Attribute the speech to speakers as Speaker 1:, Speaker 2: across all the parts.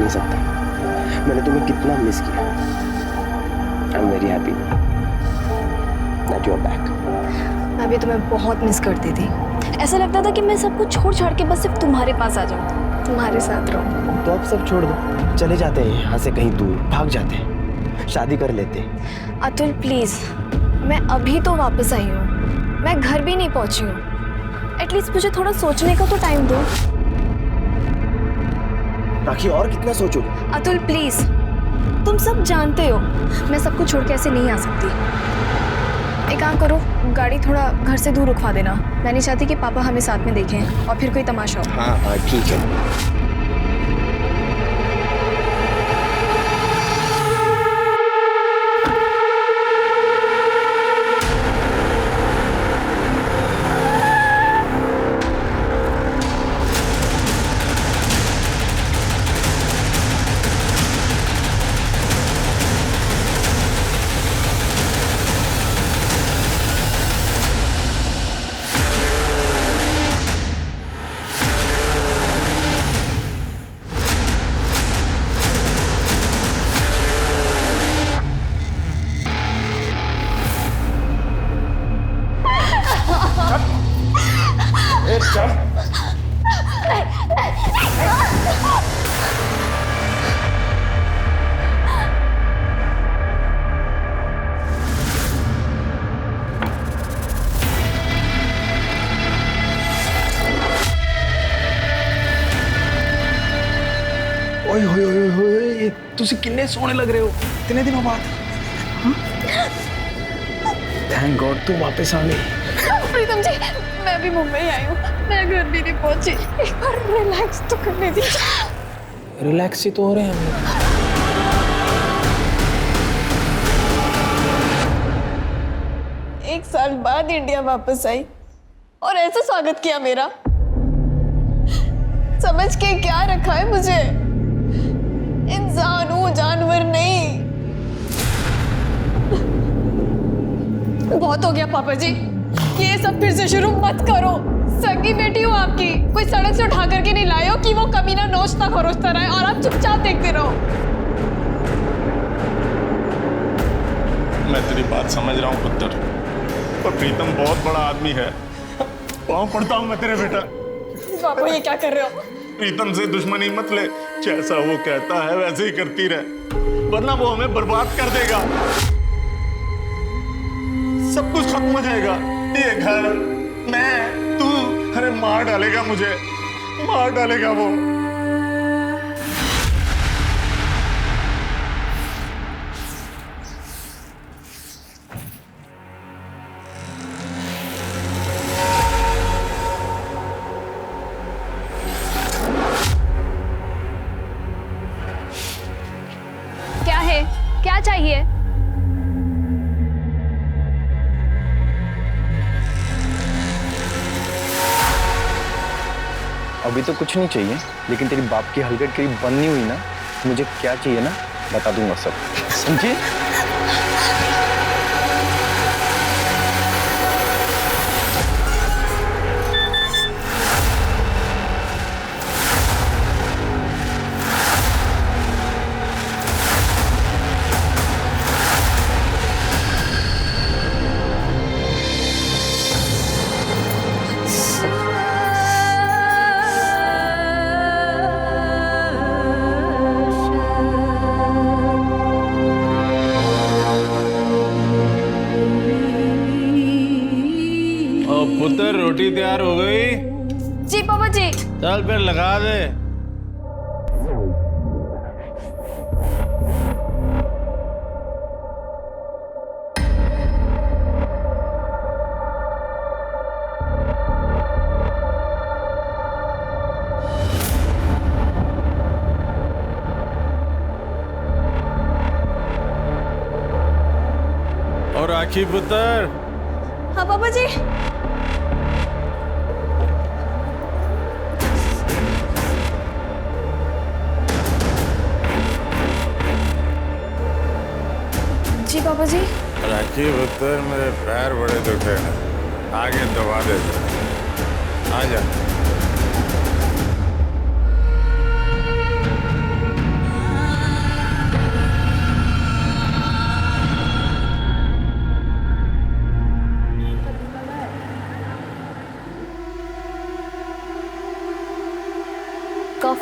Speaker 1: नहीं सकता। मैंने तुम्हें कितना मिस किया। I am very happy that you are back.
Speaker 2: मैं भी तुम्हें बहुत मिस करती थी। ऐसा लगता था कि मैं सब कुछ छोड़ छाड़ के बस सिर्फ तुम्हारे पास आ जाऊं, तुम्हारे साथ रहूं।
Speaker 1: तो अब सब छोड़ दो, चले जाते हैं यहाँ से कहीं दूर, भाग जाते हैं, शादी कर लेते हैं।
Speaker 2: अतुल प्लीज, मैं अभी तो वापस आई हूँ, मैं घर भी नहीं पहुंची हूँ। एटलीस्ट मुझे थोड़ा सोचने का तो टाइम दो।
Speaker 1: राखी और कितना सोचोगे?
Speaker 2: अतुल प्लीज, तुम सब जानते हो मैं सब कुछ छोड़ के ऐसे नहीं आ सकती। एक काम करो, गाड़ी थोड़ा घर से दूर रुकवा देना। मैं नहीं चाहती कि पापा हमें साथ में देखें और फिर कोई तमाशा हो।
Speaker 1: हाँ हाँ ठीक है। चल। ओए होए होए होए, तुसी किन्ने सोने लग रहे हो इतने दिनों बाद। थैंक गॉड तू वापस आ गई।
Speaker 2: प्रीतम जी, मैं भी मुंबई आई हूँ, मैं घर भी नहीं पहुंची। एक बार रिलैक्स तो करने दीजिए।
Speaker 1: रिलैक्स ही तो हो रहे हैं हम लोग।
Speaker 2: एक साल बाद इंडिया वापस आई और ऐसे स्वागत किया मेरा। समझ के क्या रखा है मुझे? इंसान हूँ, जानवर नहीं। बहुत हो गया पापा जी, ये सब फिर से शुरू मत करो। सगी बेटी हूँ आपकी, कोई सड़क से उठा करके नहीं लाए हो कि वो कमीना नोचता खरोचता रहे और आप चुपचाप देखते रहो।
Speaker 3: मैं तेरी बात समझ रहा हूँ पुत्र, पर प्रीतम बहुत बड़ा आदमी है। पाँव पड़ता हूँ मैं तेरे बेटा।
Speaker 2: पापा ये क्या कर रहे हो?
Speaker 3: प्रीतम से दुश्मनी मत ले, जैसा वो कहता है वैसे ही करती रहे, वरना वो हमें बर्बाद कर देगा। सब कुछ खत्म हो जाएगा, ये घर, मैं, तू, अरे मार डालेगा मुझे, मार डालेगा वो।
Speaker 2: क्या है, क्या चाहिए?
Speaker 1: अभी तो कुछ नहीं चाहिए, लेकिन तेरी बाप की हलकट करीब बंद नहीं हुई ना, मुझे क्या चाहिए ना बता दूंगा सब, समझे?
Speaker 3: पुत्र रोटी तैयार हो गई?
Speaker 2: जी पापा जी।
Speaker 3: चल फिर लगा दे। और राखी पुत्र।
Speaker 2: हाँ पापा जी। जी पापा जी।
Speaker 3: राखी पुत्र, मेरे पैर बड़े दुखे हैं, आगे दबा दे। आ जा।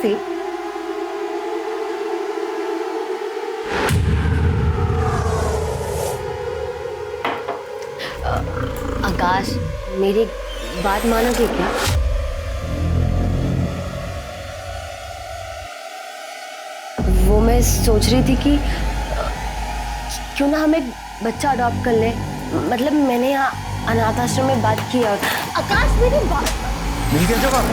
Speaker 4: कैसे? आकाश, मेरी बात मानोगे क्या? वो मैं सोच रही थी कि क्यों ना हम एक बच्चा अडॉप्ट कर ले। मतलब मैंने यहाँ अनाथ आश्रम में बात की और आकाश मेरी बात
Speaker 3: मिल गया जवाब।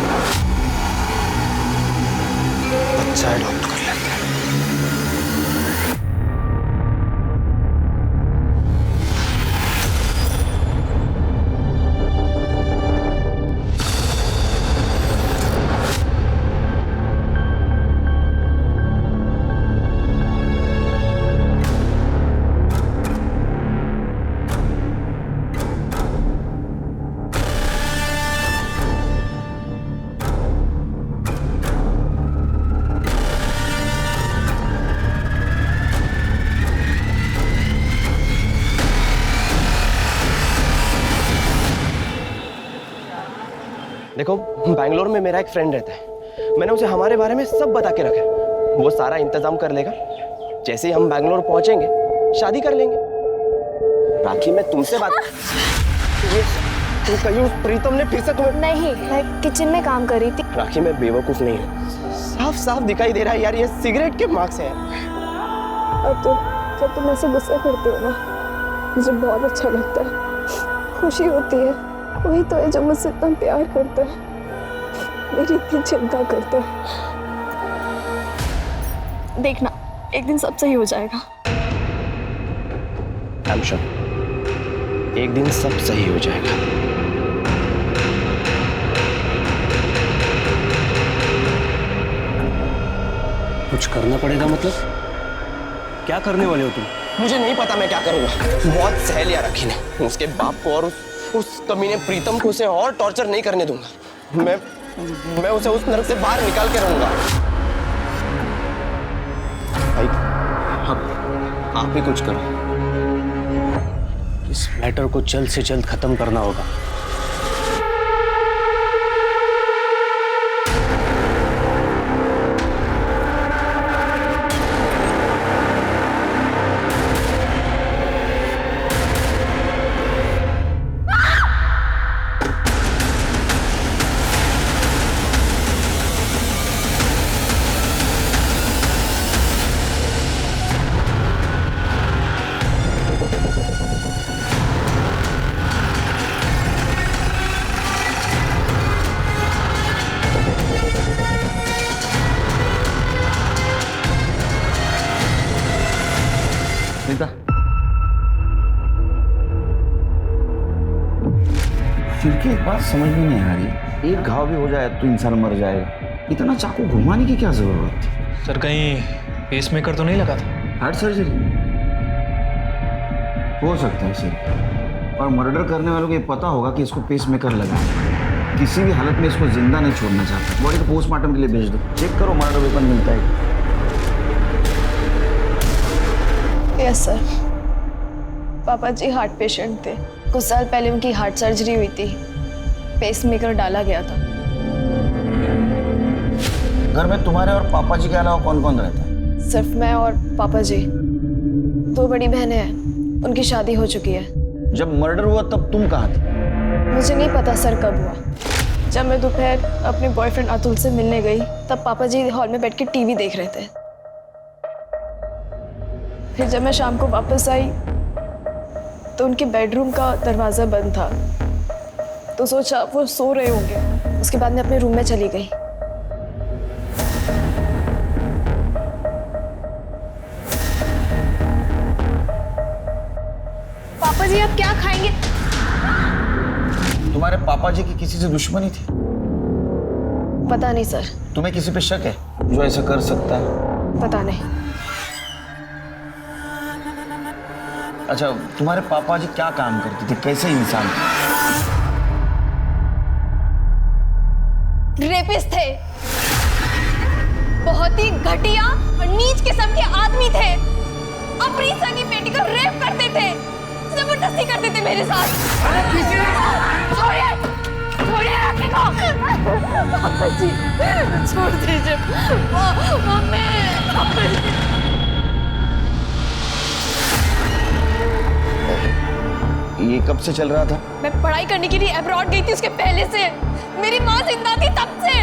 Speaker 3: अच्छा अडॉप्ट कर लेते हैं।
Speaker 1: देखो, बैंगलोर में मेरा एक फ्रेंड रहता है। मैंने उसे हमारे बारे में सब बता के रखा है। वो सारा इंतजाम कर लेगा। जैसे ही हम बैंगलोर पहुंचेंगे शादी कर लेंगे। राखी, मैं तुमसे बात तुम कहीं उस प्रीतम ने फिर से तुम्हें?
Speaker 2: नहीं, मैं किचन में काम कर रही थी।
Speaker 1: राखी, मैं बेवकूफ नहीं हूँ। साफ साफ दिखाई दे रहा है यार, ये सिगरेट के मार्क्स हैं।
Speaker 2: और तो जब तुम ऐसे गुस्सा करते हो ना, मुझे बहुत अच्छा लगता है, खुशी होती है। वही तो है जो मुझसे इतना प्यार करता है, मेरी इतनी चिंता करता है। देखना, एक दिन सब सही हो जाएगा।
Speaker 1: आई एम श्योर, एक दिन सब सही हो जाएगा।
Speaker 5: कुछ करना पड़ेगा मतलब? क्या करने वाले हो तुम?
Speaker 1: मुझे नहीं पता मैं क्या करूंगा। बहुत सह लिया राखी ने। उसके बाप को और उस कमीने प्रीतम को उसे और टॉर्चर नहीं करने दूंगा। मैं उसे उस नरक से बाहर निकाल के रहूंगा। भाई, आप ही कुछ करो।
Speaker 5: इस मैटर को जल्द से जल्द खत्म करना होगा।
Speaker 6: फिर की एक बात समझ में नहीं आ रही, एक घाव भी हो जाए तो इंसान मर जाएगा। इतना चाकू घुमाने की क्या जरूरत थी?
Speaker 7: सर, कहीं पेसमेकर तो नहीं लगा था?
Speaker 6: हार्ट सर्जरी हो सकता है सर, और मर्डर करने वालों को ये पता होगा कि इसको पेसमेकर लगा है। किसी भी हालत में इसको जिंदा नहीं छोड़ना चाहता। बॉडी को पोस्टमार्टम के लिए भेज दो, चेक करो मर्डर वेपन मिलता है।
Speaker 2: यस सर, पापा जी हार्ट पेशेंट थे। कुछ साल पहले उनकी हार्ट सर्जरी हुई थी, पेसमेकर डाला गया था।
Speaker 6: घर में तुम्हारे और पापा जी के अलावा कौन कौन रहता है?
Speaker 2: सिर्फ मैं और पापा जी। 2 बड़ी बहनें हैं, उनकी शादी हो चुकी है।
Speaker 6: जब मर्डर हुआ तब तुम कहाँ थे?
Speaker 2: मुझे नहीं पता सर कब हुआ। जब मैं दोपहर अपने बॉयफ्रेंड अतुल से मिलने गई, तब पापा जी हॉल में बैठ के टीवी देख रहे थे। फिर जब मैं शाम को वापस आई तो उनके बेडरूम का दरवाज़ा बंद था, तो सोचा वो सो रहे होंगे। उसके बाद मैं अपने रूम में चली गई। पापा जी आप क्या खाएंगे?
Speaker 6: तुम्हारे पापा जी की किसी से दुश्मनी थी?
Speaker 2: पता नहीं सर।
Speaker 6: तुम्हें किसी पे शक है जो ऐसा कर सकता है?
Speaker 2: पता नहीं।
Speaker 6: अच्छा, तुम्हारे पापा जी क्या काम करते थे, कैसे इंसान थे?
Speaker 2: रेपिस्ट थे, बहुत ही घटिया और नीच किस्म के आदमी थे। अपनी सगी बेटी को रेप करते थे, जबरदस्ती करते थे मेरे साथ। छोड़िए, छोड़िए राखी को।
Speaker 4: पापा जी छोड़ दीजिए। मम्मी पापा जी।
Speaker 6: ये कब से चल रहा था?
Speaker 2: मैं पढ़ाई करने के लिए अब्रॉड गई थी उसके पहले से। मेरी माँ जिंदा थी तब से।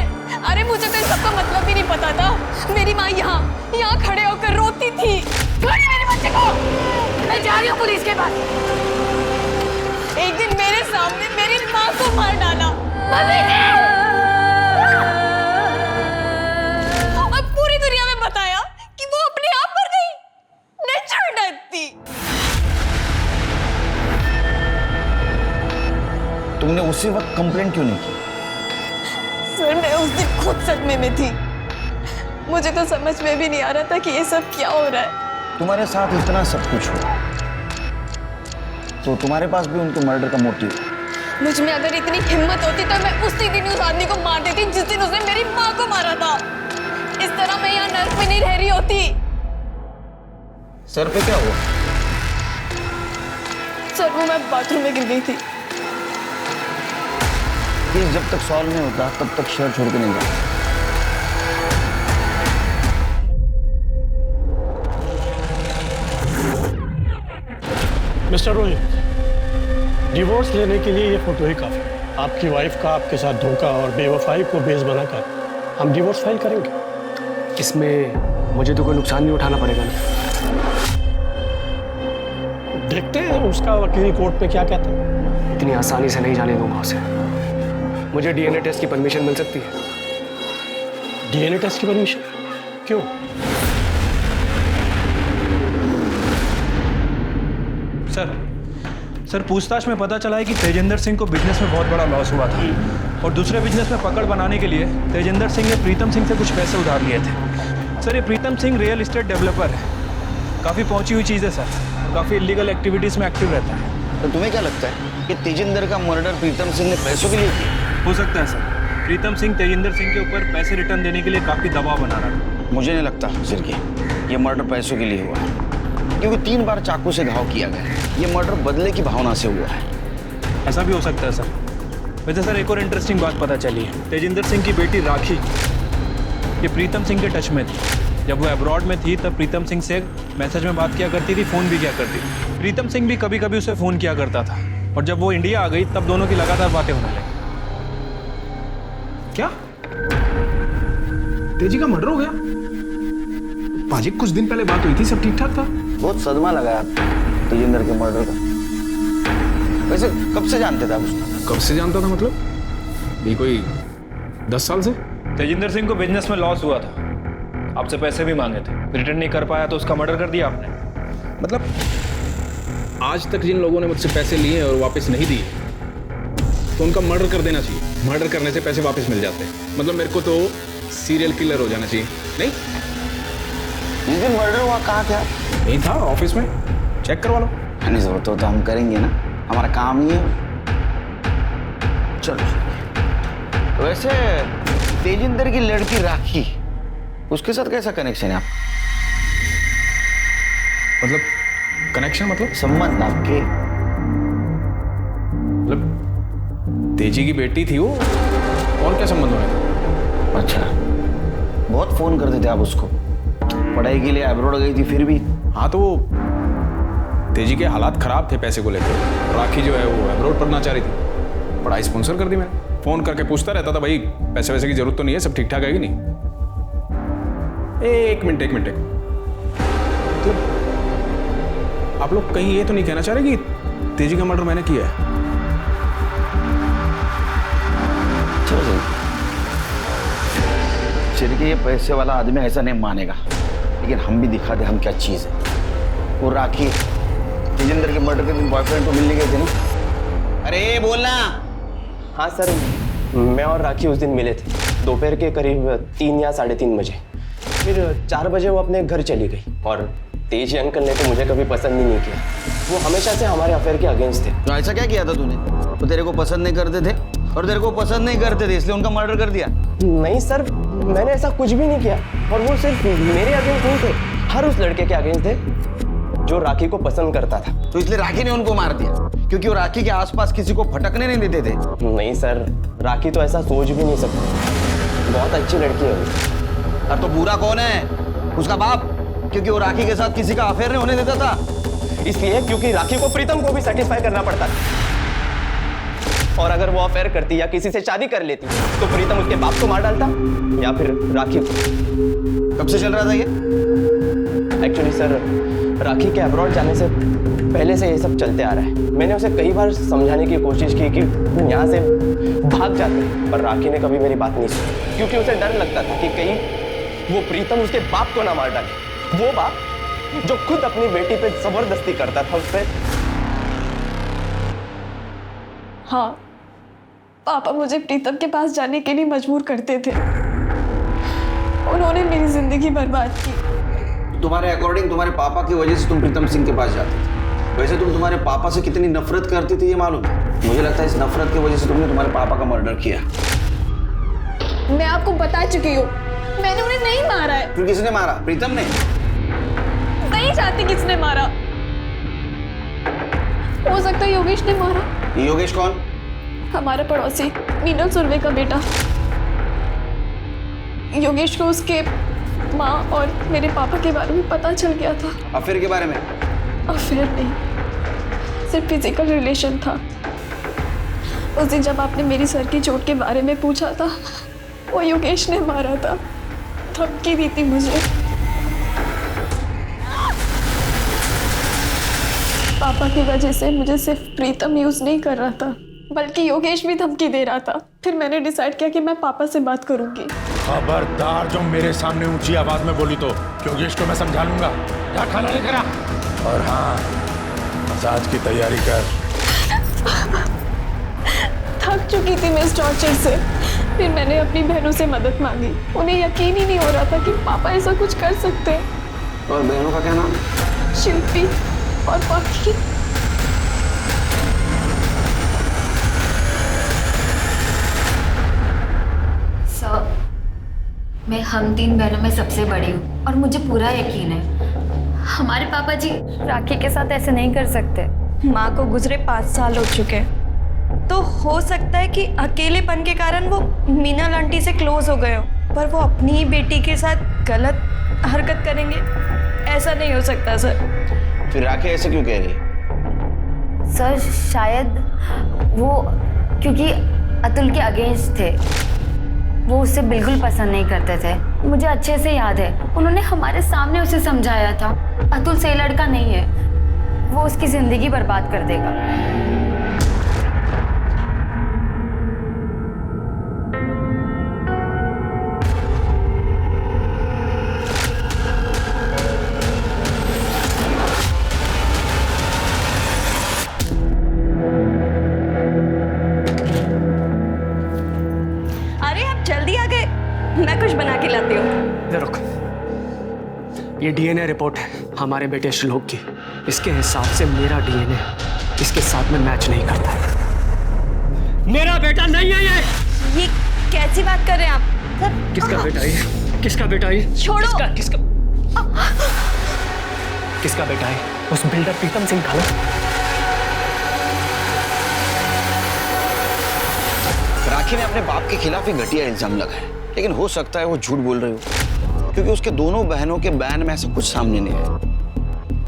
Speaker 2: अरे मुझे तो इन सबका मतलब भी नहीं पता था। मेरी माँ यहाँ खड़े होकर रोती थी। छोड़िए मेरे बच्चे को, मैं जा रही हूँ पुलिस के पास। एक दिन मेरे सामने मेरी माँ को मार डाला। और पूरी दुनिया में बताया कि वो अपने आप मर गई। नेचुरल डेथ थी।
Speaker 6: तुमने उसी वक्त कंप्लेंट क्यों नहीं की?
Speaker 2: सर मैं उस दिन खुद सदमे में थी। मुझे तो समझ में भी नहीं आ रहा था कि ये सब क्या हो रहा है।
Speaker 6: तुम्हारे साथ इतना सब कुछ हुआ तो तुम्हारे पास भी उनके मर्डर का मोटिव है।
Speaker 2: मुझ में अगर इतनी हिम्मत होती तो मैं उसी दिन उस आदमी को मार देती जिस दिन उसने मेरी माँ को मारा था। इस तरह मैं यहाँ नर्क में नहीं रह रही होती।
Speaker 6: सर पे क्या हुआ?
Speaker 2: सर वो मैं बाथरूम में गिर गई थी।
Speaker 6: केस जब तक सॉल्व नहीं होता तब तक शहर छोड़ के नहीं जाता।
Speaker 8: मिस्टर रोहित, डिवोर्स लेने के लिए ये फोटो ही काफी है। आपकी वाइफ का आपके साथ धोखा और बेवफाई को बेस बनाकर हम डिवोर्स फाइल करेंगे।
Speaker 5: इसमें मुझे तो कोई नुकसान नहीं उठाना पड़ेगा ना?
Speaker 8: देखते हैं उसका वकील कोर्ट में क्या कहता है।
Speaker 5: इतनी आसानी से नहीं जाने दूंगा उसे। मुझे डीएनए टेस्ट की परमिशन मिल सकती है?
Speaker 8: डीएनए टेस्ट की परमिशन? क्यों?
Speaker 7: सर पूछताछ में पता चला है कि तेजिंदर सिंह को बिजनेस में बहुत बड़ा लॉस हुआ था और दूसरे बिजनेस में पकड़ बनाने के लिए तेजिंदर सिंह ने प्रीतम सिंह से कुछ पैसे उधार लिए थे। सर ये Pritam Singh real estate developer है, काफ़ी पहुंची हुई चीज़ है सर, काफ़ी इलीगल एक्टिविटीज़ में एक्टिव रहता है।
Speaker 6: तो तुम्हें क्या लगता है कि तेजिंदर का मर्डर प्रीतम सिंह ने पैसों के लिए किया?
Speaker 7: हो सकता है सर, प्रीतम सिंह तेजिंदर सिंह के ऊपर पैसे रिटर्न देने के लिए काफ़ी दबाव बना रहा था।
Speaker 6: मुझे नहीं लगता सिरकी ये मर्डर पैसों के लिए हुआ है, क्योंकि 3 बार चाकू से घाव किया गया। ये मर्डर बदले की भावना से हुआ है।
Speaker 7: ऐसा भी हो सकता है सर। वैसे सर एक और इंटरेस्टिंग बात पता चली है, तेजिंदर सिंह की बेटी राखी ये प्रीतम सिंह के टच में थी। जब वो अब्रॉड में थी तब प्रीतम सिंह से मैसेज में बात किया करती थी, फ़ोन भी किया करती थी। प्रीतम सिंह भी कभी कभी उसे फ़ोन किया करता था और जब वो इंडिया आ गई तब दोनों की लगातार बातें होने लगी।
Speaker 9: क्या तेजी का मर्डर हो गया? पाजी कुछ दिन पहले बात हुई थी, सब ठीक ठाक था।
Speaker 6: बहुत सदमा लगा है तेजिंदर के मर्डर का। वैसे कब से जानते थे आप उसको?
Speaker 9: कब से जानता था मतलब? ये कोई 10 साल से?
Speaker 7: तेजिंदर सिंह को बिजनेस में लॉस हुआ था, आपसे पैसे भी मांगे थे, रिटर्न नहीं कर पाया तो उसका मर्डर कर दिया आपने।
Speaker 9: मतलब आज तक जिन लोगों ने मुझसे पैसे लिए और वापस नहीं दिए तो उनका मर्डर कर देना चाहिए। मर्डर करने से पैसे वापस मिल जाते हैं। मतलब मेरे को तो सीरियल किलर हो जाना चाहिए। नहीं
Speaker 6: जिस दिन मर्डर हुआ कहाँ थे आप?
Speaker 9: नहीं था, ऑफिस में। चेक करवा लो।
Speaker 6: नहीं जरूरत हो तो हम करेंगे ना, हमारा काम ही है। चलो वैसे तेजिंदर की लड़की राखी, उसके साथ कैसा कनेक्शन है आप?
Speaker 9: मतलब कनेक्शन मतलब
Speaker 6: संबंध आपके?
Speaker 9: मतलब तेजी की बेटी थी वो, और क्या संबंध होने का?
Speaker 6: अच्छा, बहुत फोन करते थे आप उसको? पढ़ाई के लिए अब्रॉड गई थी फिर भी?
Speaker 9: हाँ तो वो तेजी के हालात खराब थे पैसे को लेकर। राखी जो है वो अब्रॉड पढ़ना चाह रही थी, पढ़ाई स्पॉन्सर कर दी मैंने। फोन करके पूछता रहता था, भाई पैसे वैसे की जरूरत तो नहीं है, सब ठीक ठाक है कि नहीं? एक मिनट तो आप लोग कहीं ये तो नहीं कहना चाह रहे कि तेजी का मर्डर मैंने किया है?
Speaker 6: चलो चिरके ये पैसे वाला आदमी ऐसा नहीं मानेगा, लेकिन हम भी दिखा दे हम क्या चीज है। वो राखी तेजिंदर के मर्डर के दिन बॉयफ्रेंड को मिलने गए थे ना? अरे बोलना।
Speaker 1: हाँ सर, मैं और राखी उस दिन मिले थे दोपहर के करीब 3 या 3:30 बजे। फिर 4 बजे वो अपने घर चली गई और तेजी अंकल ने तो मुझे कभी पसंद ही नहीं किया। वो हमेशा से हमारे अफेयर के अगेंस्ट थे।
Speaker 6: तो ऐसा क्या किया था तूने? वो तेरे को पसंद नहीं करते थे और तेरे को पसंद नहीं करते थे इसलिए उनका मर्डर कर दिया?
Speaker 1: नहीं सर, मैंने ऐसा कुछ भी नहीं किया और वो सिर्फ मेरे अगेंस्ट नहीं थे, हर उस लड़के के अगेंस्ट थे जो राखी को पसंद करता था।
Speaker 6: तो इसलिए राखी ने उनको मार दिया क्योंकि वो राखी के आसपास किसी को भटकने नहीं देते थे।
Speaker 1: नहीं सर, राखी तो ऐसा सोच भी नहीं सकती। बहुत अच्छी लड़की है वो।
Speaker 6: और तो बुरा कौन है? उसका बाप, क्योंकि वो राखी के साथ किसी का अफेयर नहीं होने देता था।
Speaker 1: इसलिए क्योंकि राखी को प्रीतम को भी सेटिस्फाई करना पड़ता था, और अगर वो अफेयर करती या किसी से शादी कर लेती तो प्रीतम उसके बाप को मार डालता या फिर राखी को।
Speaker 6: कब से चल रहा था ये?
Speaker 1: एक्चुअली सर, राखी के अब्रॉड जाने से पहले से ये सब चलते आ रहा है। मैंने उसे कई बार समझाने की कोशिश की कि तुम यहाँ से भाग जाते, पर राखी ने कभी मेरी बात नहीं सुनी, क्योंकि उसे डर लगता था कि कहीं वो प्रीतम उसके बाप को ना मार डाले। वो बाप जो खुद अपनी बेटी पे जबरदस्ती करता था उस पर।
Speaker 2: हाँ, पापा मुझे प्रीतम के पास जाने के लिए मजबूर करते थे। उन्होंने मेरी जिंदगी बर्बाद की।
Speaker 6: तुम्हारे अकॉर्डिंग तुम्हारे पापा की वजह से तुम प्रीतम सिंह के पास जाते थे। वैसे तुम तुम्हारे पापा से कितनी नफरत करती थी ये मालूम है? मुझे लगता है इस नफरत की वजह से तुमने तुम्हारे पापा का मर्डर किया।
Speaker 2: मैं आपको बता चुकी हूँ, मैंने उन्हें नहीं मारा है।
Speaker 6: फिर किसने मारा? प्रीतम ने?
Speaker 2: नहीं जानती किसने मारा। हो सकता है योगेश ने मारा।
Speaker 6: ये योगेश कौन?
Speaker 2: हमारा पड़ोसी मीनल सुरवे का बेटा। योगेश को उसके माँ और मेरे पापा के बारे में पता चल गया था।
Speaker 6: अफेयर के बारे में?
Speaker 2: अफेयर नहीं, सिर्फ फिजिकल रिलेशन था। उस दिन जब आपने मेरी सर की चोट के बारे में पूछा था, वो योगेश ने मारा था। धमकी दी थी मुझे। पापा की वजह से मुझे सिर्फ प्रीतम यूज नहीं कर रहा था, बल्कि योगेश भी धमकी दे रहा था। फिर मैंने डिसाइड किया कि मैं पापा से बात करूंगी।
Speaker 3: खबरदार जो मेरे सामने ऊंची आवाज में बोली तो योगेश को मैं समझा लूंगा। जा खाना लेकर आ। और हाँ, मसाज की तैयारी कर।
Speaker 2: थक चुकी थी मैं इस टॉर्चर से। फिर मैंने अपनी बहनों से मदद मांगी। उन्हें यकीन ही नहीं हो रहा था कि पापा ऐसा कुछ कर सकते हैं।
Speaker 6: और बहनों का क्या नाम?
Speaker 2: शिल्पी और पाखी।
Speaker 10: सर, मैं हम 3 बहनों में सबसे बड़ी हूँ और मुझे पूरा यकीन है हमारे पापा जी
Speaker 2: राखी के साथ ऐसे नहीं कर सकते। माँ को गुजरे 5 साल हो चुके, तो हो सकता है कि अकेलेपन के कारण वो मीनल आंटी से क्लोज हो गए हो, पर वो अपनी ही बेटी के साथ गलत हरकत करेंगे, ऐसा नहीं हो सकता सर।
Speaker 6: फिर राखी ऐसे क्यों कह रही है?
Speaker 10: सर, शायद वो क्योंकि अतुल के अगेंस्ट थे, वो उससे बिल्कुल पसंद नहीं करते थे। मुझे अच्छे से याद है, उन्होंने हमारे सामने उसे समझाया था अतुल सही लड़का नहीं है, वो उसकी जिंदगी बर्बाद कर देगा।
Speaker 2: मैं कुछ बना के लाती हूँ।
Speaker 5: इधर रुक। ये डीएनए रिपोर्ट है हमारे बेटे श्लोक की। इसके हिसाब से मेरा डीएनए इसके साथ में मैच नहीं करता है। मेरा बेटा नहीं है ये
Speaker 2: कैसी बात कर रहे हैं आप?
Speaker 5: किसका बेटा है? किसका बेटा है?
Speaker 2: छोड़ो।
Speaker 5: किसका बेटा है? उस बिल्डर प्रीतम सिंह का।
Speaker 6: राखी ने अपने बाप के खिलाफ ही घटिया इल्जाम लगाया, लेकिन हो सकता है वो झूठ बोल रही हो, क्योंकि उसके दोनों बहनों के बयान में ऐसा कुछ सामने नहीं आया।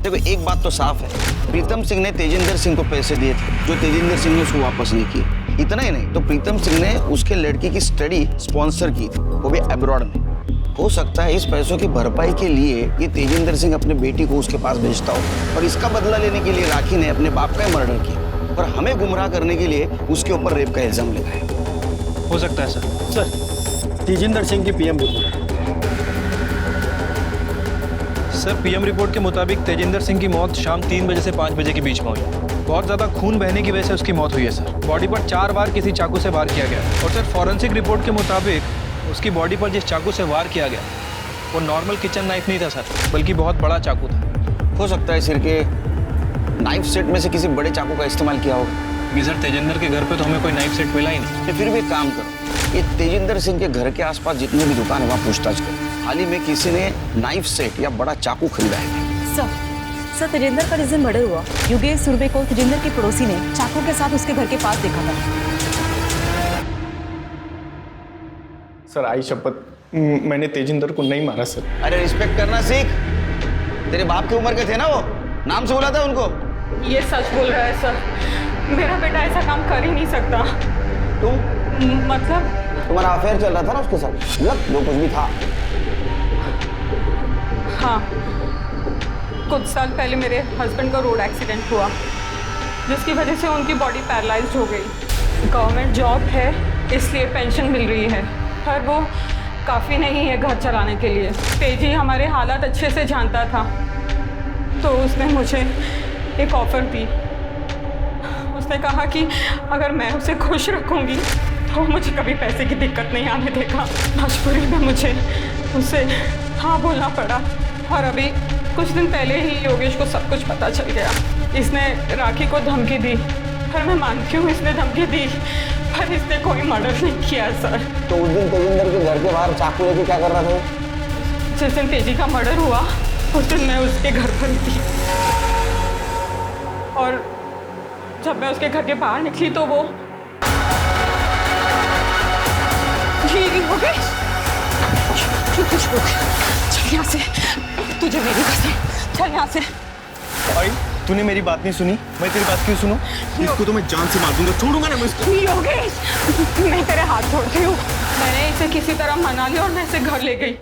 Speaker 6: देखो, एक बात तो साफ है, प्रीतम सिंह ने तेजिंदर सिंह को पैसे दिए थे, जो तेजिंदर सिंह ने उसको वापस नहीं किए। इतना ही नहीं, तो प्रीतम सिंह ने उसके लड़की की स्टडी स्पॉन्सर की थी, वो भी अब्रॉड में। हो सकता है इस पैसों की भरपाई के लिए ये तेजिंदर सिंह अपने बेटी को उसके पास भेजता हो, और इसका बदला लेने के लिए राखी ने अपने बाप का मर्डर किया और हमें गुमराह करने के लिए उसके ऊपर रेप का इल्जाम लगाया।
Speaker 7: हो सकता है सर।
Speaker 8: सर, तेजिंदर सिंह की PM report.
Speaker 7: Sir, PM report के मुताबिक तेजिंदर सिंह की मौत शाम 3 बजे से 5 बजे के बीच में हुई। बहुत ज़्यादा खून बहने की वजह से उसकी मौत हुई है सर। बॉडी पर 4 बार किसी चाकू से वार किया गया, और सर फॉरेंसिक रिपोर्ट के मुताबिक उसकी बॉडी पर जिस चाकू से वार किया गया वो नॉर्मल किचन नाइफ नहीं था सर, बल्कि बहुत बड़ा चाकू था।
Speaker 6: हो सकता है सिर के नाइफ सेट में से किसी बड़े चाकू का इस्तेमाल किया होगा।
Speaker 7: कि सर तेजिंदर के घर पे तो हमें कोई नाइफ सेट मिला ही नहीं।
Speaker 6: तो फिर भी एक काम करो, ये तेजिंदर सिंह के घर के आसपास जितनी भी दुकान है वहाँ पूछताछ करो। हाल ही में किसी ने नाइफ सेट या बड़ा चाकू खरीदा है?
Speaker 11: सर तेजिंदर का जिस दिन मर्डर हुआ, योगेश सुरभि को तेजिंदर के पड़ोसी ने चाकू के साथ उसके घर के पास देखा था।
Speaker 9: सर आई शपथ, मैंने तेजिंदर को नहीं मारा सर।
Speaker 6: अरे रिस्पेक्ट करना सीख। तेरे बाप की उम्र के थे ना वो, नाम से बुला था उनको।
Speaker 12: ये सच बोल रहा है सर, मेरा बेटा ऐसा काम कर ही नहीं सकता।
Speaker 6: तुम
Speaker 12: मतलब
Speaker 6: तुम्हारा अफेयर चल रहा था ना उसके साथ, मतलब जो कुछ भी था।
Speaker 12: हाँ, कुछ साल पहले मेरे हस्बैंड का रोड एक्सीडेंट हुआ, जिसकी वजह से उनकी बॉडी पैरालाइज्ड हो गई। गवर्नमेंट जॉब है इसलिए पेंशन मिल रही है, पर वो काफ़ी नहीं है घर चलाने के लिए। तेजी हमारे हालात अच्छे से जानता था, तो उसने मुझे एक ऑफ़र दी। उसने कहा कि अगर मैं उसे खुश रखूँगी तो मुझे कभी पैसे की दिक्कत नहीं आने देगा। मजबूरी में मुझे उसे हाँ बोलना पड़ा, और अभी कुछ दिन पहले ही योगेश को सब कुछ पता चल गया। इसने राखी को धमकी दी, पर मैं मानती हूँ इसने धमकी दी, पर इसने कोई मर्डर नहीं किया सर।
Speaker 6: तो उस दिन तेजिंदर के घर के बाहर चाकू लेके क्या कर रहा था?
Speaker 12: जिस दिन तेजी का मर्डर हुआ उस दिन मैं उसके घर पर थी, और जब मैं उसके घर के बाहर निकली तो वो योगेश, चल यहाँ से, तुझे मेरी कसम, चल यहाँ से।
Speaker 1: भाई तूने मेरी बात नहीं सुनी, मैं तेरी बात क्यों सुनूं? इसको तो मैं जान से मार दूंगा, छोड़ूंगा ना मैं इसको।
Speaker 12: योगेश, मैं तेरे हाथ छोड़ती हूँ। मैंने इसे किसी तरह मना लिया और मैं इसे घर ले गई।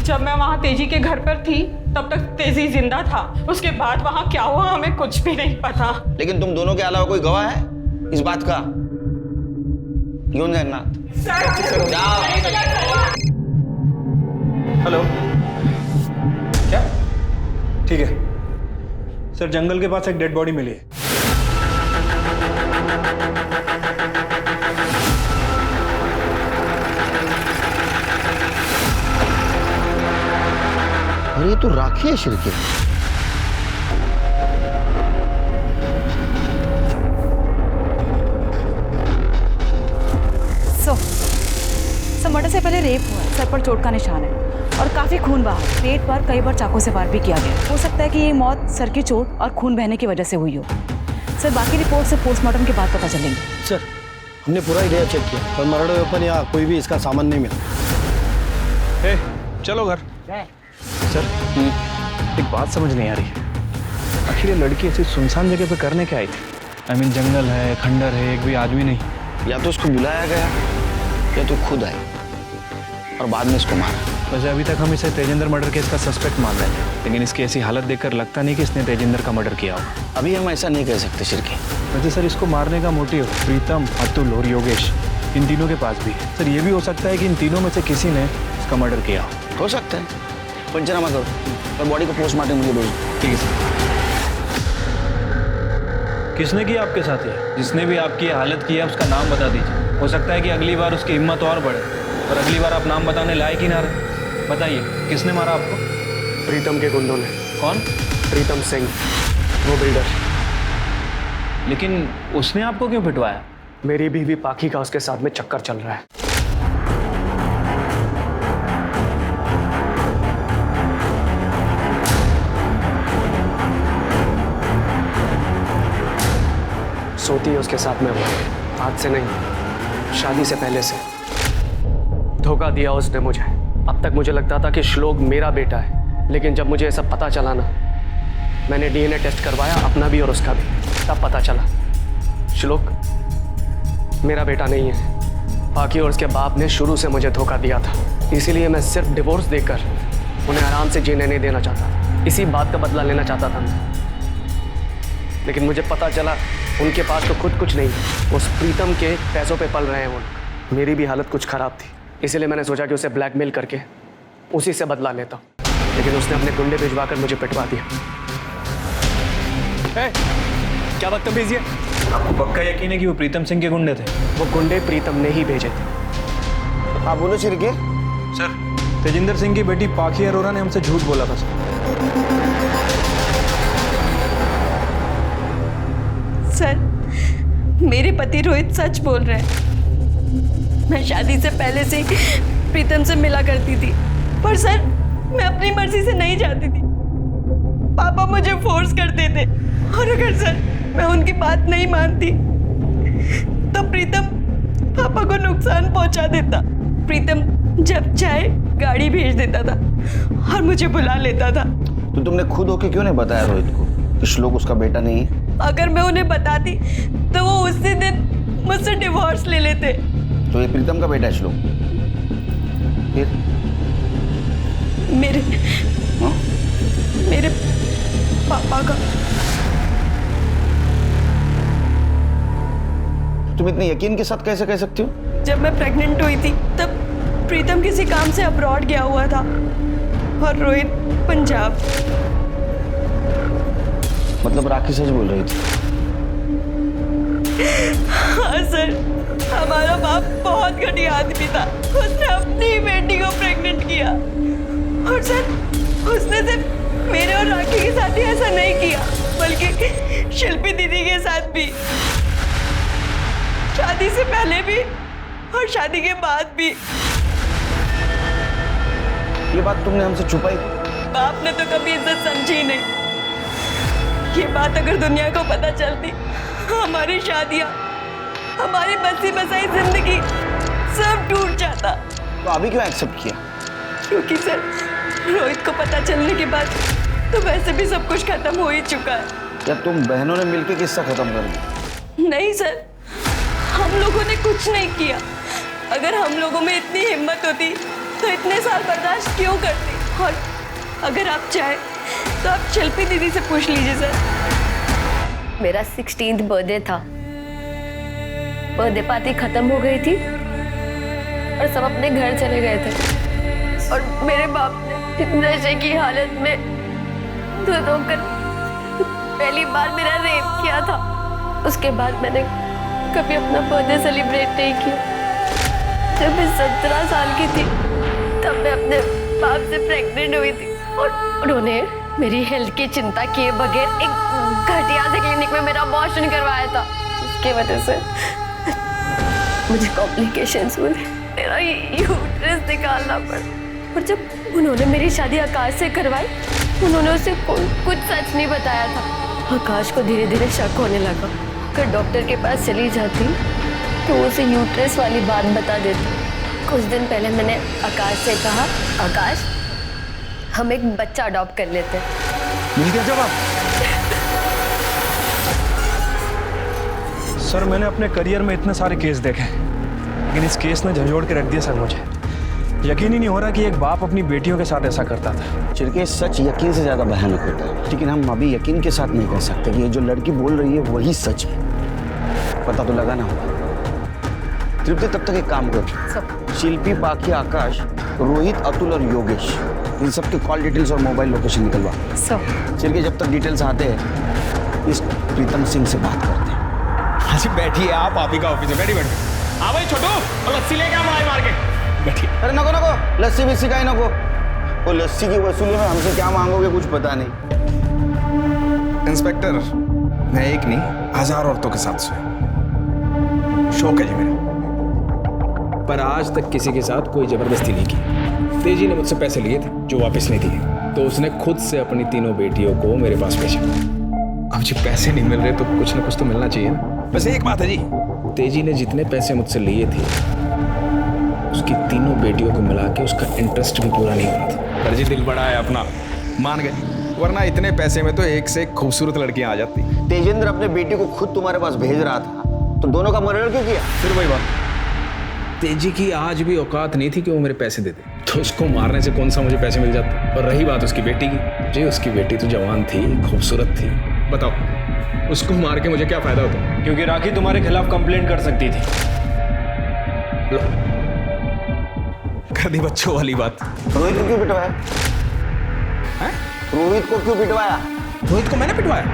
Speaker 12: जब मैं वहाँ तेजी के घर पर थी तब तक तेजी जिंदा था, उसके बाद वहाँ क्या हुआ हमें कुछ भी नहीं पता।
Speaker 6: लेकिन तुम दोनों के अलावा कोई गवाह है इस बात का? क्यों जानना? जाओ।
Speaker 7: हेलो, क्या? ठीक है सर, जंगल के पास एक डेड बॉडी मिली है।
Speaker 6: अरे ये तो राखी है शिरके।
Speaker 11: सर मर्डर से पहले रेप हुआ है, सर पर चोट का निशान है और काफी खून बहा, पेट पर कई बार चाकू से वार भी किया गया। हो सकता है कि ये मौत सर की चोट और खून बहने की वजह से हुई हो। सर बाकी रिपोर्ट से पोस्टमार्टम के बाद पता चलेंगे।
Speaker 8: सर हमने पूरा एरिया चेक किया, पर मर्डर वेपन या कोई भी इसका सामान नहीं मिला।
Speaker 7: चलो घर। सर एक बात समझ नहीं आ रही है, आखिर ये लड़की ऐसी सुनसान जगह पे करने क्या आई थी? आई मीन जंगल है, खंडर है, एक भी आदमी नहीं।
Speaker 6: या तो उसको बुलाया गया या तो खुद आई और बाद में इसको मारा।
Speaker 7: वैसे अभी तक हम इसे तेजिंदर मर्डर केस का सस्पेक्ट मान रहे हैं, लेकिन इसकी ऐसी हालत देखकर लगता नहीं कि इसने तेजिंदर का मर्डर किया होगा।
Speaker 6: अभी हम ऐसा नहीं कह सकते शिरके।
Speaker 7: वैसे सर इसको मारने का मोटिव प्रीतम, अतुल और योगेश, इन तीनों के पास भी है। सर ये भी हो सकता है कि इन तीनों में से किसी ने इसका मर्डर किया
Speaker 6: हो सकता है। पंचनामा करो और बॉडी को पोस्टमार्टम के लिए भेजो।
Speaker 7: ठीक है सर। किसने किया आपके साथ ये? जिसने भी आपकी हालत की है उसका नाम बता दीजिए। हो सकता है कि अगली बार उसकी हिम्मत और बढ़े और अगली बार आप नाम बताने लायक ही ना रहे। बताइए किसने मारा आपको?
Speaker 5: प्रीतम के गुंडों ने।
Speaker 7: कौन?
Speaker 5: प्रीतम सिंह, वो बिल्डर।
Speaker 7: लेकिन उसने आपको क्यों पिटवाया?
Speaker 5: मेरी बीवी पाखी का उसके साथ में चक्कर चल रहा है। सोती है उसके साथ में वो, आज से नहीं, शादी से पहले से। धोखा दिया उसने मुझे। अब तक मुझे लगता था कि श्लोक मेरा बेटा है, लेकिन जब मुझे सब पता चला ना, मैंने डीएनए टेस्ट करवाया, अपना भी और उसका भी, तब पता चला श्लोक मेरा बेटा नहीं है। बाकी और उसके बाप ने शुरू से मुझे धोखा दिया था, इसीलिए मैं सिर्फ डिवोर्स देकर उन्हें आराम से जीने नहीं देना चाहता। इसी बात का बदला लेना चाहता था मैं। लेकिन मुझे पता चला उनके पास तो खुद कुछ नहीं, उस प्रीतम के पैसों पे पल रहे हैं वो। मेरी भी हालत कुछ खराब थी, इसीलिए मैंने सोचा कि उसे ब्लैकमेल करके उसी से बदला लेता हूँ, लेकिन उसने अपने गुंडे भिजवाकर मुझे पिटवा दिया। क्या बदतमीजी है?
Speaker 7: आपको पक्का यकीन है कि वो प्रीतम सिंह के गुंडे थे?
Speaker 5: वो गुंडे प्रीतम ने ही भेजे थे।
Speaker 6: हाँ बोलो शिरके।
Speaker 7: सर तेजिंदर सिंह की बेटी पाखी अरोरा ने हमसे झूठ बोला था
Speaker 11: सर, मेरे पति रोहित सच बोल रहे हैं। मैं शादी से पहले से प्रीतम से मिला करती थी, पर सर मैं अपनी मर्जी से नहीं जाती थी। पापा
Speaker 13: मुझे फोर्स करते थे, और अगर सर मैं उनकी बात नहीं मानती तो प्रीतम पापा को नुकसान पहुंचा देता। प्रीतम जब चाहे गाड़ी भेज देता था और मुझे बुला लेता था।
Speaker 6: तो तुमने खुद होके क्यों नहीं बताया रोहित को कि श्लोक उसका बेटा नहीं है?
Speaker 13: अगर मैं उन्हें बताती तो वो उसी दिन मुझसे डिवोर्स ले लेते।
Speaker 6: तो ये प्रीतम का बेटा है श्लोक? फिर
Speaker 13: मेरे पापा का।
Speaker 6: तुम इतने यकीन के साथ कैसे कह सकती हो?
Speaker 13: जब मैं प्रेग्नेंट हुई थी तब प्रीतम किसी काम से अब्रॉड गया हुआ था और रोहित पंजाब।
Speaker 6: मतलब राखी सच बोल रही थी?
Speaker 13: हाँ सर, हमारा बाप बहुत घटिया आदमी था। उसने अपनी ही बेटी को प्रेग्नेंट किया, और सर उसने सिर्फ मेरे और राखी के साथ ही ऐसा नहीं किया, बल्कि शिल्पी दीदी के साथ भी, शादी से पहले भी और शादी के बाद भी।
Speaker 6: ये बात तुमने हमसे छुपाई?
Speaker 13: बाप ने तो कभी इज्जत समझी नहीं। ये बात अगर दुनिया को पता चलती, हमारी शादियां, हमारी बसी बसाई जिंदगी सब टूट जाता।
Speaker 6: तो अभी क्यों एक्सेप्ट किया?
Speaker 13: क्योंकि सर रोहित को पता चलने के बाद तो वैसे भी सब कुछ खत्म हो ही चुका है।
Speaker 6: या तुम बहनों ने मिलकर किस्सा खत्म कर दिया?
Speaker 13: नहीं सर, हम लोगों ने कुछ नहीं किया। अगर हम लोगों में इतनी हिम्मत होती तो इतने साल बर्दाश्त क्यों करते? और अगर आप चाहे तो आप शिल्पी दीदी से पूछ लीजिए सर।
Speaker 4: मेरा 16th बर्थडे था। बर्थडे पार्टी खत्म हो गई थी और सब अपने घर चले गए थे, और मेरे बाप ने नशे की हालत में दूध होकर पहली बार मेरा रेप किया था। उसके बाद मैंने कभी अपना बर्थडे सेलिब्रेट नहीं किया। जब मैं 17 साल की थी तब मैं अपने बाप से प्रेग्नेंट हुई थी, और उन्होंने मेरी हेल्थ की चिंता किए बगैर एक घटिया से क्लिनिक में मेरा अबॉर्शन करवाया था। उसके वजह से मुझे कॉम्प्लिकेशंस हुए, मेरा यूट्रस निकालना पड़ा। और जब उन्होंने मेरी शादी आकाश से करवाई, उन्होंने उसे कुछ सच नहीं बताया था। आकाश को धीरे धीरे शक होने लगा। अगर डॉक्टर के पास चली जाती तो उसे यूट्रस वाली बात बता देती। कुछ दिन पहले मैंने आकाश से कहा, आकाश हम एक बच्चा अडॉप्ट कर लेते।
Speaker 6: मिल गया जवाब?
Speaker 7: सर मैंने अपने करियर में इतने सारे केस देखे, लेकिन इस केस ने झंझोड़ के रख दिया सर। मुझे यकीन ही नहीं हो रहा कि एक बाप अपनी बेटियों के साथ ऐसा करता था।
Speaker 6: चिरके सच यकीन से ज्यादा भयानक होता है, लेकिन हम अभी यकीन के साथ नहीं कह सकते कि ये जो लड़की बोल रही है वही सच है। पता तो लगाना होगा। तृप्ति तब तक एक काम कर, शिल्पी, बाकी, आकाश, रोहित, अतुल और योगेश, इन सब के कॉल डिटेल्स और मोबाइल लोकेशन निकलवा। चिरके जब तक डिटेल्स आते हैं इस प्रीतम सिंह से बात करते हैं।
Speaker 9: हाँ जी बैठिए, आप ही का ऑफिस है, बैठिए। हाँ भाई छोटू, और लस्सी लेके आ मलाई मार के बैठिए।
Speaker 6: अरे नको नको, लस्सी बिस्सी का ही नको। वो लस्सी की वसूली में हमसे क्या मांगोगे कुछ पता नहीं।
Speaker 9: इंस्पेक्टर, मैं एक नहीं 1000 औरतों के साथ सोया, शौक है जी मेरा, पर आज तक किसी के साथ कोई जबरदस्ती नहीं की। तेजी ने मुझसे पैसे लिए थे जो वापस नहीं दिए, तो उसने खुद से अपनी तीनों बेटियों को मेरे पास भेजा। अब जी पैसे नहीं मिल रहे तो कुछ ना कुछ तो मिलना चाहिए ना। बस एक बात है जी, तेजी ने जितने पैसे मुझसे लिए थे उसकी तीनों बेटियों को मिला के उसका इंटरेस्ट भी पूरा नहीं हो रहा था। पर जी दिल बड़ा है अपना, मान गए, वरना इतने पैसे में तो एक से एक खूबसूरत लड़कियां आ जाती।
Speaker 6: तेजेंद्र अपने बेटी को खुद तुम्हारे पास भेज रहा था, तो दोनों का मर्डर क्यों किया?
Speaker 9: फिर वही बात, तेजी की आज भी औकात नहीं थी कि वो मेरे पैसे दे दे, तो उसको मारने से कौन सा मुझे पैसे मिल जाते। और रही बात उसकी बेटी की, जी उसकी बेटी तो जवान थी, खूबसूरत थी, बताओ उसको मार के मुझे क्या फायदा होता?
Speaker 7: क्योंकि राखी तुम्हारे खिलाफ कंप्लेंट कर सकती थी।
Speaker 9: लो कर दी बच्चों वाली बात।
Speaker 6: रोहित को क्यों पिटवाया? रोहित को क्यों पिटवाया?
Speaker 9: रोहित को मैंने पिटवाया?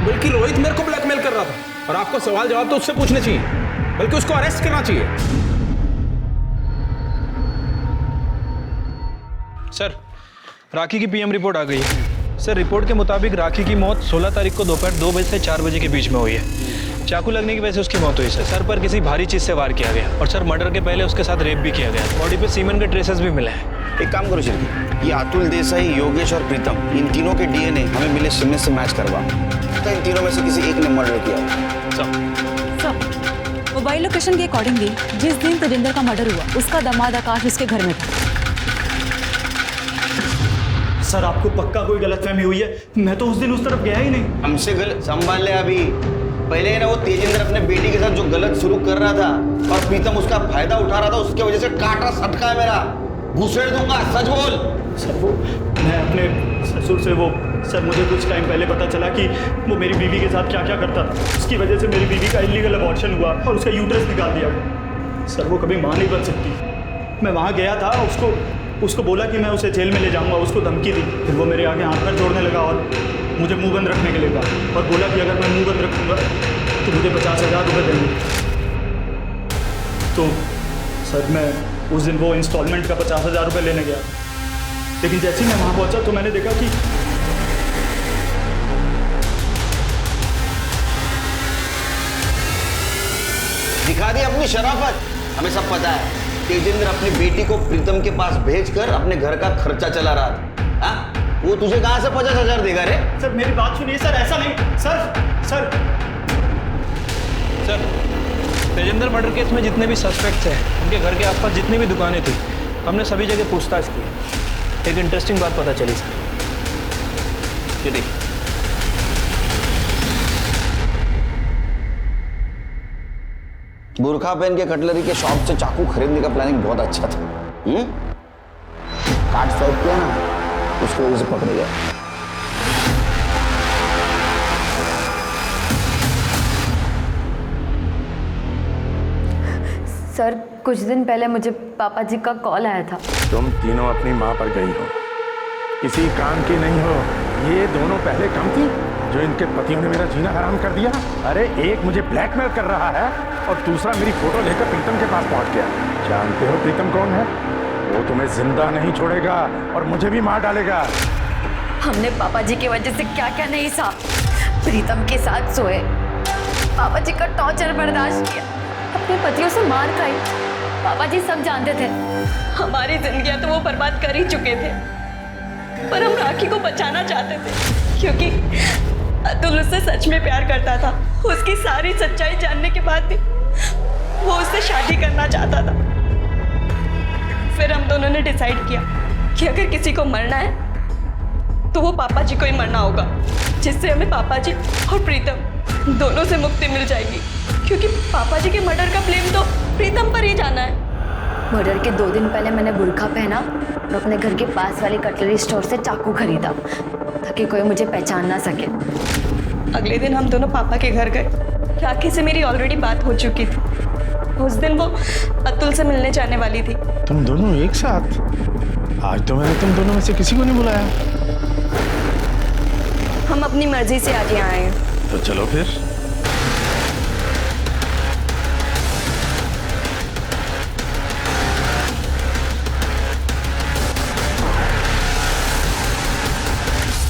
Speaker 9: बल्कि रोहित मेरे को ब्लैकमेल कर रहा था, और आपको सवाल जवाब तो उससे पूछने चाहिए, बल्कि उसको अरेस्ट करना चाहिए।
Speaker 7: सर राखी की पीएम रिपोर्ट आ गई है। सर रिपोर्ट के मुताबिक राखी की मौत 16 तारीख को दोपहर 2 बजे से 4 बजे के बीच में हुई है। चाकू लगने की वजह से उसकी मौत हुई सर। सर पर किसी भारी चीज से वार किया गया और सर मर्डर के पहले उसके साथ रेप भी किया गया। बॉडी पे सीमेंट के ट्रेसेस भी मिले हैं।
Speaker 6: एक काम करो शिल्पी, ये अतुल देसाई, योगेश और प्रीतम, इन तीनों के डीएनए हमें मिले सीमेंट से मैच करवा। तो इन तीनों में से किसी एक ने मर्डर किया है।
Speaker 11: सर, मोबाइल लोकेशन के अकॉर्डिंगली जिस दिन तेजिंदर का मर्डर हुआ उसका दामाद आकाश उसके घर में था।
Speaker 5: सर आपको पक्का कोई गलतफहमी हुई है? मैं तो उस दिन उस तरफ गया ही नहीं।
Speaker 6: हमसे गलत संभाल ले अभी। पहले ना वो तेजिंदर अपने बेटी के साथ जो गलत शुरू कर रहा था और प्रीतम उसका फायदा उठा रहा था, उसकी वजह से काटा सटका है मेरा। घुसेड़ दूंगा, सच बोल।
Speaker 5: सर वो मैं अपने ससुर से सर मुझे कुछ टाइम पहले पता चला कि वो मेरी बीवी के साथ क्या क्या करता था। उसकी वजह से मेरी बीवी का इलीगल अबॉर्शन हुआ और उसका यूट्रस निकाल दिया गया। सर वो कभी मां नहीं बन सकती। मैं वहाँ गया था, उसको बोला कि मैं उसे जेल में ले जाऊंगा, उसको धमकी दी। फिर वो मेरे आगे हाथ पैर जोड़ने लगा और मुझे मुंह बंद रखने के लिए कहा और बोला कि अगर मैं मुंह बंद रखूंगा तो मुझे 50,000 रुपये देंगे। तो सर मैं उस दिन वो इंस्टॉलमेंट का 50,000 रुपये लेने गया, लेकिन जैसे ही मैं वहाँ पहुँचा तो मैंने देखा कि
Speaker 6: दिखा दी अपनी शराफत। हमें सब पता है तेजिंदर अपनी बेटी को प्रीतम के पास भेजकर अपने घर का खर्चा चला रहा था। वो तुझे कहां से 50,000 देगा रे?
Speaker 5: सर मेरी बात सुनिए सर, ऐसा नहीं सर।
Speaker 7: तेजिंदर मर्डर केस में जितने भी सस्पेक्ट्स हैं, उनके घर के आसपास जितनी भी दुकानें थी, हमने सभी जगह पूछताछ की। एक इंटरेस्टिंग बात पता चली सर। ये देखिए,
Speaker 6: बुरखा पहन के कटलरी के शॉप से चाकू खरीदने का प्लानिंग बहुत अच्छा था। कार्ड स्वाइप किया ना, उसको वजह से पकड़ गया।
Speaker 10: सर कुछ दिन पहले मुझे पापा जी का कॉल आया था।
Speaker 3: तुम तीनों अपनी माँ पर गई हो, किसी काम की नहीं हो। ये दोनों पहले काम थी जो इनके पतियों ने मेरा जीना हराम कर दिया। अरे एक मुझे ब्लैकमेल कर रहा है और दूसरा मेरी फोटो लेकर प्रीतम के पास पहुंच गया। जानते हो प्रीतम कौन है? वो तुम्हें जिंदा नहीं छोड़ेगा और मुझे भी मार डालेगा।
Speaker 10: हमने पापा जी की वजह से क्या क्या नहीं सहा। प्रीतम के साथ सोए, पापा जी का टॉर्चर बर्दाश्त किया, अपने पतियों से मार खाई। पापा जी सब जानते थे।
Speaker 13: हमारी जिंदगियां तो वो बर्बाद कर ही चुके थे, पर हम राखी को बचाना चाहते थे क्योंकि अतुल उससे सच में प्यार करता था। उसकी सारी सच्चाई जानने के बाद भी वो उससे शादी करना चाहता था। फिर हम दोनों ने डिसाइड किया कि अगर किसी को मरना है तो वो पापा जी को ही मरना होगा, जिससे हमें पापा जी और प्रीतम दोनों से मुक्ति मिल जाएगी, क्योंकि पापा जी के मर्डर का ब्लेम तो प्रीतम पर ही जाना है।
Speaker 10: मर्डर के 2 दिन पहले मैंने बुर्खा पहना और अपने घर के पास वाले कटलरी स्टोर से चाकू खरीदा ताकि कोई मुझे पहचान ना सके।
Speaker 13: अगले दिन हम दोनों पापा के घर गए। राखी से मेरी ऑलरेडी बात हो चुकी थी। उस दिन वो अतुल से मिलने जाने वाली थी।
Speaker 3: तुम दोनों एक साथ? आज तो मैंने तुम दोनों में से किसी को नहीं बुलाया।
Speaker 13: हम अपनी मर्जी से आज यहाँ आए हैं।
Speaker 3: तो चलो फिर।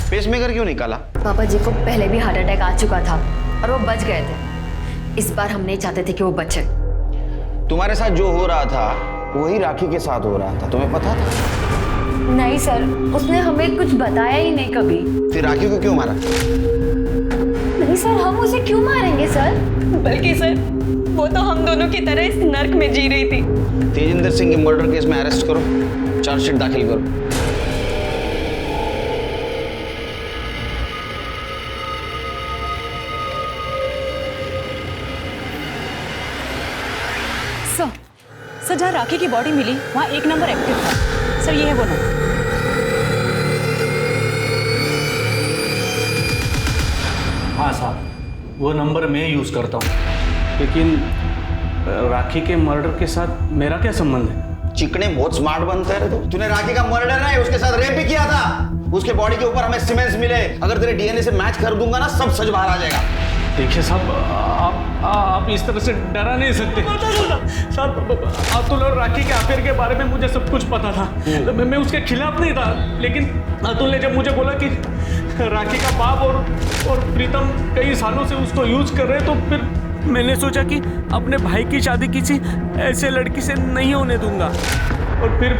Speaker 6: पेसमेकर क्यों निकाला?
Speaker 10: पापा जी को पहले भी हार्ट अटैक आ चुका था और वो बच गए थे। इस बार हम नहीं चाहते थे कि वो बचे।
Speaker 6: तुम्हारे साथ जो हो रहा था वही राखी के साथ हो रहा था, तुम्हें पता था?
Speaker 10: नहीं सर, उसने हमें कुछ बताया ही नहीं कभी।
Speaker 6: फिर राखी को क्यों मारा?
Speaker 10: नहीं सर, हम उसे क्यों मारेंगे सर?
Speaker 13: बल्कि सर वो तो हम दोनों की तरह इस नर्क में जी रही थी।
Speaker 6: तेजिंदर सिंह के मर्डर केस में अरेस्ट करो, चार्जशीट दाखिल करो।
Speaker 11: सर जहाँ राखी की बॉडी मिली वहाँ एक नंबर एक्टिव था। सर ये है वो नंबर।
Speaker 14: हाँ साहब, वो नंबर मैं यूज़ करता हूँ। लेकिन राखी के मर्डर के साथ मेरा क्या संबंध है?
Speaker 6: चिकने बहुत स्मार्ट बनते हैं। तूने राखी का मर्डर नहीं, उसके साथ रेप भी किया था। उसके बॉडी के ऊपर हमें सीमेंट्स मिले। अगर तेरे डीएनए से मैच कर दूंगा ना, सब सच बाहर आ जाएगा।
Speaker 14: देखिए साहब, आप इस तरह से डरा नहीं सकते साहब। अतुल और राखी के अफेयर के बारे में मुझे सब कुछ पता था। मैं उसके खिलाफ नहीं था, लेकिन अतुल ने जब मुझे बोला कि राखी का बाप और प्रीतम कई सालों से उसको यूज कर रहे हैं, तो फिर मैंने सोचा कि अपने भाई की शादी किसी ऐसे लड़की से नहीं होने दूंगा। और फिर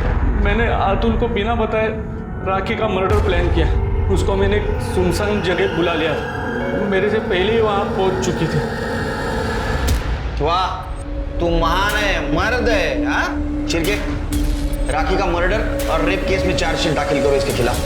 Speaker 14: मैंने अतुल को बिना बताए राखी का मर्डर प्लान किया। उसको मैंने एक सुनसान जगह बुला लिया, मेरे से पहले ही वहाँ पहुँच चुकी थी।
Speaker 6: वाह, तू महान है, मर्द है। हाँ, शिरके, राखी का मर्डर और रेप केस में चार्जशीट दाखिल करो इसके खिलाफ।